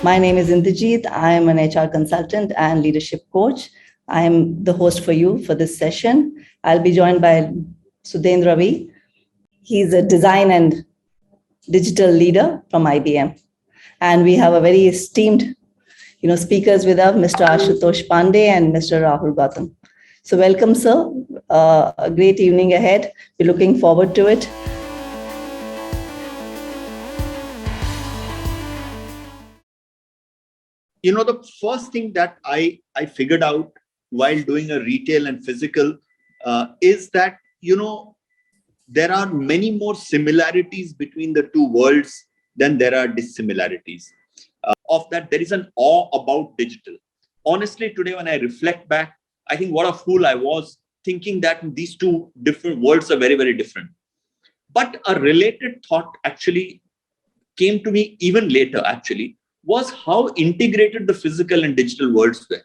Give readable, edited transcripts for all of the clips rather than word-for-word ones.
My name is Inderjeet. I am an HR consultant and leadership coach. I am the host for you for this session. I'll be joined by Sudhendra Ravi. He's a design and digital leader from IBM. And we have a very esteemed speakers with us, Mr. Ashutosh Pandey and Mr. Rahul Gautam. So welcome, sir. A great evening ahead. We're looking forward to it. The first thing that I figured out while doing a retail and physical is that, there are many more similarities between the two worlds than there are dissimilarities. Of that, there is an awe about digital. Honestly, today, when I reflect back, I think what a fool I was thinking that these two different worlds are very, very different. But a related thought actually came to me even later, was how integrated the physical and digital worlds were.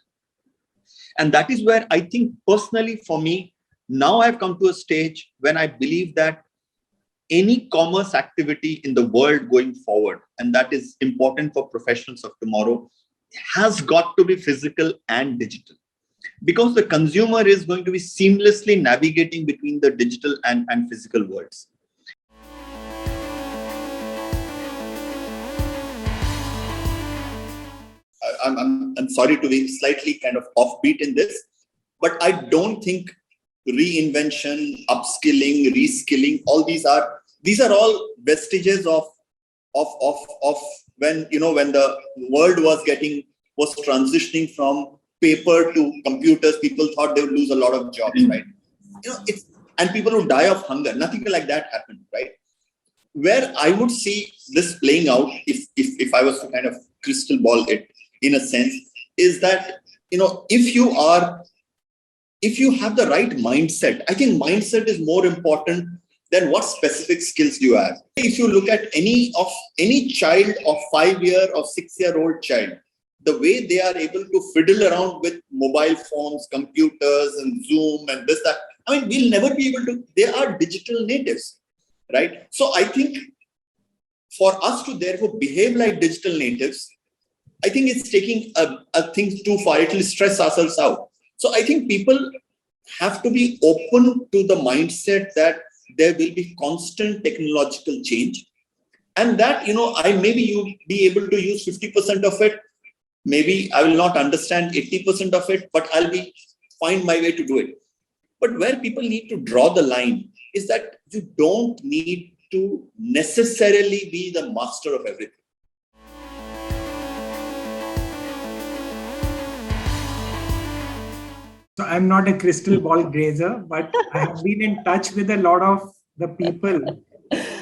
And that is where I think personally for me, now I've come to a stage when I believe that any commerce activity in the world going forward, and that is important for professionals of tomorrow, has got to be physical and digital. Because the consumer is going to be seamlessly navigating between the digital and physical worlds. I'm sorry to be slightly kind of offbeat in this, but I don't think reinvention, upskilling, reskilling, all these are all vestiges of when the world was transitioning from paper to computers. People thought they would lose a lot of jobs, right? And people would die of hunger. Nothing like that happened, right? Where I would see this playing out, if I was to kind of crystal ball it, in a sense, is that if you have the right mindset, I think mindset is more important than what specific skills you have. If you look at any child of 5-year or 6-year-old child, the way they are able to fiddle around with mobile phones, computers, and Zoom and this, that, we'll never be able to. They are digital natives, right? So I think for us to therefore behave like digital natives, I think it's taking a thing too far. It will stress ourselves out. So I think people have to be open to the mindset that there will be constant technological change, and that maybe you be able to use 50% of it. Maybe I will not understand 80% of it, but I'll find my way to do it. But where people need to draw the line is that you don't need to necessarily be the master of everything. So I'm not a crystal ball grazer, but I have been in touch with a lot of the people.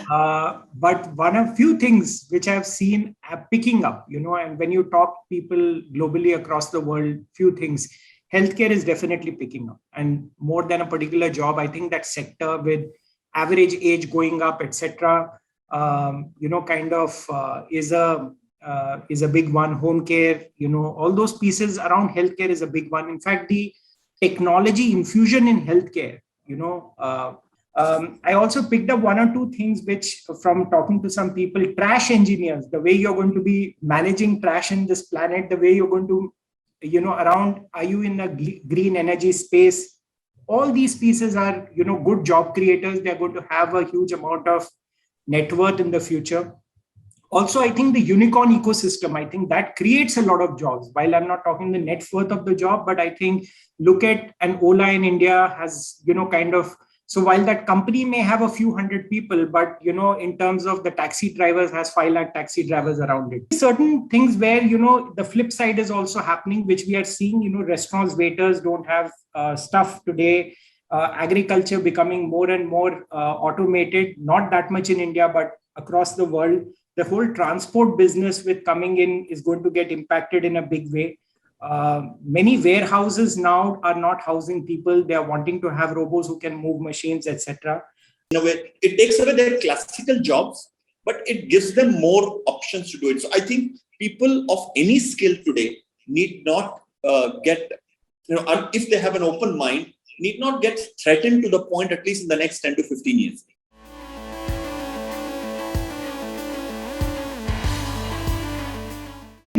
But a few things which I've seen picking up, and when you talk people globally across the world, few things, healthcare is definitely picking up. And more than a particular job, I think that sector with average age going up, etc., is a big one. Home care, all those pieces around healthcare is a big one. In fact, the technology infusion in healthcare, I also picked up one or two things which, from talking to some people, trash engineers, the way you're going to be managing trash in this planet, the way you're going to, are you in a green energy space? All these pieces are, good job creators. They're going to have a huge amount of net worth in the future. Also, I think the unicorn ecosystem, I think that creates a lot of jobs. While I'm not talking the net worth of the job, but I think look at an Ola in India has, so while that company may have a few hundred people, but, in terms of the taxi drivers has 5 lakh taxi drivers around it. Certain things where, the flip side is also happening, which we are seeing, restaurants, waiters don't have stuff today. Agriculture becoming more and more automated, not that much in India, but across the world. The whole transport business with coming in is going to get impacted in a big way. Many warehouses now are not housing people. They are wanting to have robots who can move machines, etc. In a way, it takes away their classical jobs, but it gives them more options to do it. So I think people of any skill today need not get, if they have an open mind, need not get threatened to the point, at least in the next 10 to 15 years.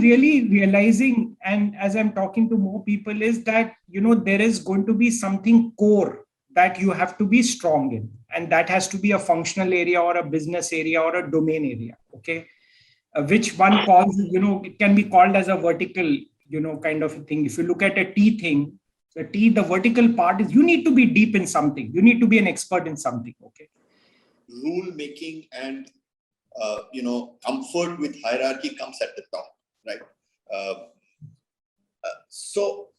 really realizing, and as I'm talking to more people, is that, there is going to be something core that you have to be strong in. And that has to be a functional area or a business area or a domain area. Okay. Which one calls, it can be called as a vertical, kind of a thing. If you look at a tea thing, the vertical part is you need to be deep in something. You need to be an expert in something. Okay. Rule making and comfort with hierarchy comes at the top, right? So,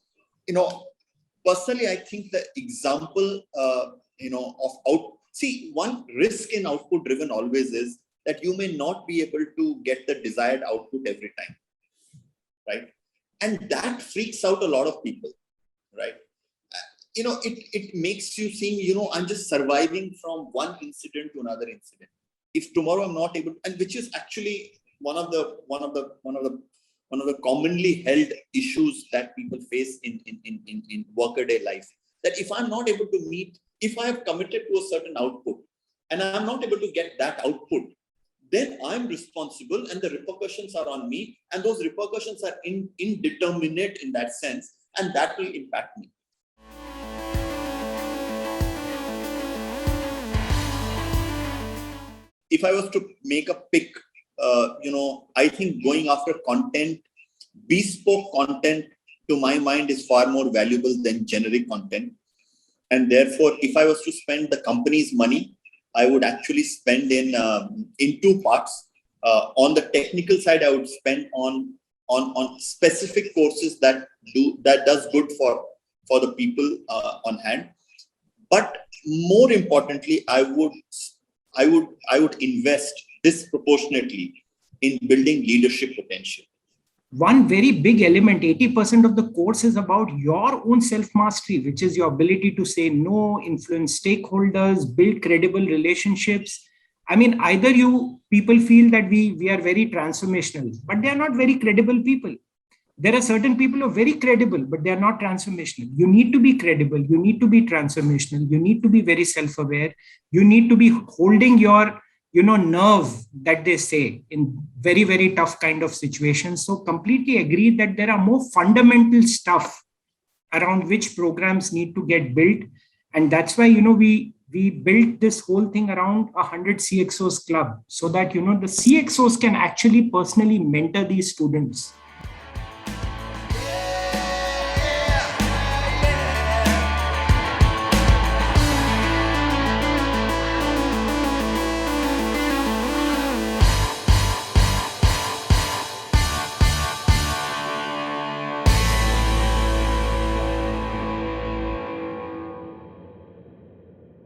personally, I think the example, one risk in output driven always is that you may not be able to get the desired output every time, right? And that freaks out a lot of people, right? It makes you think, I'm just surviving from one incident to another incident. If tomorrow I'm not able, and which is actually one of the commonly held issues that people face in workaday life, that if I'm not able to meet, if I have committed to a certain output and I'm not able to get that output, then I'm responsible and the repercussions are on me, and those repercussions are indeterminate in that sense, and that will impact me. If I was to make a pick, I think going after content, bespoke content, to my mind, is far more valuable than generic content. And therefore, if I was to spend the company's money, I would actually spend in two parts. On the technical side, I would spend on specific courses that does good for the people on hand. But more importantly, I would invest disproportionately in building leadership potential. One very big element, 80% of the course is about your own self-mastery, which is your ability to say no, influence stakeholders, build credible relationships. I mean, either people feel that we are very transformational, but they are not very credible people. There are certain people who are very credible, but they are not transformational. You need to be credible. You need to be transformational. You need to be very self-aware. You need to be holding your nerve, that they say, in very, very tough kind of situations. So completely agree that there are more fundamental stuff around which programs need to get built. And that's why, we built this whole thing around 100 CXOs club, so that, the CXOs can actually personally mentor these students